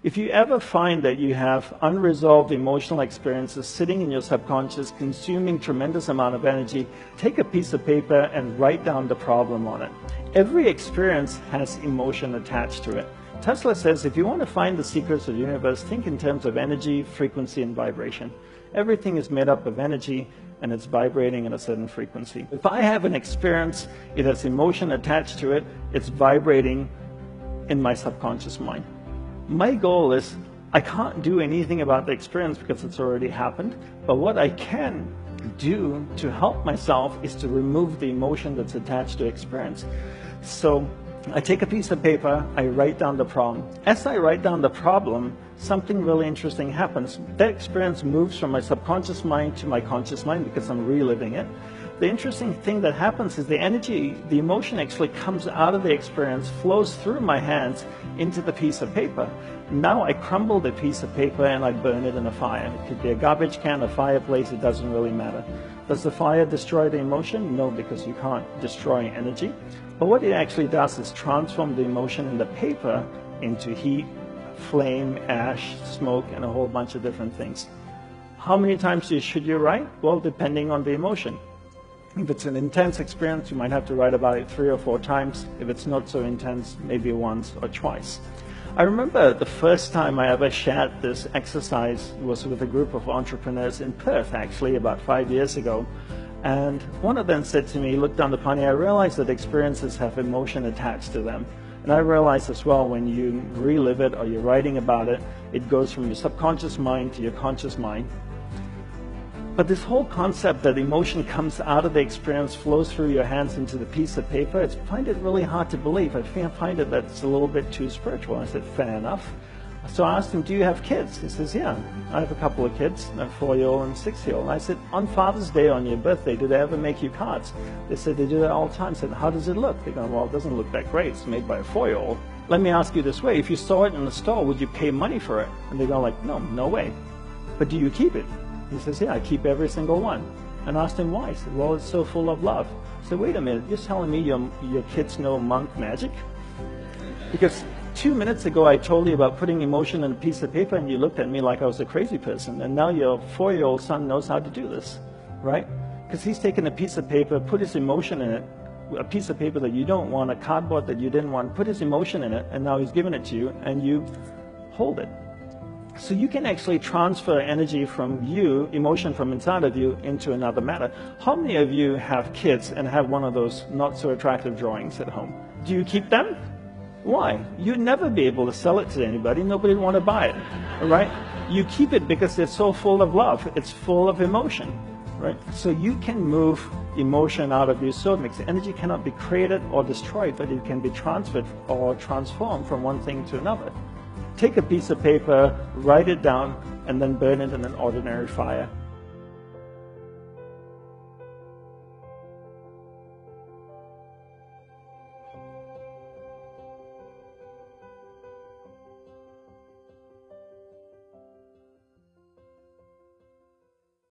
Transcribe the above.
If you ever find that you have unresolved emotional experiences sitting in your subconscious, consuming tremendous amount of energy, take a piece of paper and write down the problem on it. Every experience has emotion attached to it. Tesla says if you want to find the secrets of the universe, think in terms of energy, frequency, and vibration. Everything is made up of energy and it's vibrating at a certain frequency. If I have an experience, it has emotion attached to it, it's vibrating in my subconscious mind. My goal is, I can't do anything about the experience because it's already happened, but what I can do to help myself is to remove the emotion that's attached to experience. So I take a piece of paper, I write down the problem. As I write down the problem, something really interesting happens. That experience moves from my subconscious mind to my conscious mind because I'm reliving it. The interesting thing that happens is the energy, the emotion actually comes out of the experience, flows through my hands into the piece of paper. Now I crumble the piece of paper and I burn it in a fire. It could be a garbage can, a fireplace, it doesn't really matter. Does the fire destroy the emotion? No, because you can't destroy energy. But what it actually does is transform the emotion in the paper into heat, flame, ash, smoke, and a whole bunch of different things. How many times should you write? Well, depending on the emotion. If it's an intense experience, you might have to write about it 3 or 4 times. If it's not so intense, maybe once or twice. I remember the first time I ever shared this exercise was with a group of entrepreneurs in Perth, actually, about 5 years ago. And one of them said to me, look down upon me, I realized that experiences have emotion attached to them. And I realized as well, when you relive it or you're writing about it, it goes from your subconscious mind to your conscious mind. But this whole concept that emotion comes out of the experience, flows through your hands into the piece of paper, I find it really hard to believe. I find it that's a little bit too spiritual. I said, fair enough. So I asked him, do you have kids? He says, yeah, I have a couple of kids, a 4-year-old and a 6-year-old. I said, on Father's Day, on your birthday, do they ever make you cards? They said, they do that all the time. I said, how does it look? They go, well, it doesn't look that great. It's made by a 4-year-old. Let me ask you this way. If you saw it in the store, would you pay money for it? And they go like, no, no way. But do you keep it? He says, yeah, I keep every single one. And I asked him why. He said, well, it's so full of love. I said, wait a minute, you're telling me your kids know monk magic? Because 2 minutes ago I told you about putting emotion in a piece of paper and you looked at me like I was a crazy person. And now your 4-year-old son knows how to do this, right? Because he's taken a piece of paper, put his emotion in it, a piece of paper that you don't want, a cardboard that you didn't want, put his emotion in it, and now he's given it to you and you hold it. So you can actually transfer energy from you, emotion from inside of you, into another matter. How many of you have kids and have one of those not so attractive drawings at home? Do you keep them? Why? You'd never be able to sell it to anybody. Nobody would want to buy it, right? You keep it because it's so full of love. It's full of emotion, right? So you can move emotion out of you. So it makes energy cannot be created or destroyed, but it can be transferred or transformed from one thing to another. Take a piece of paper, write it down, and then burn it in an ordinary fire.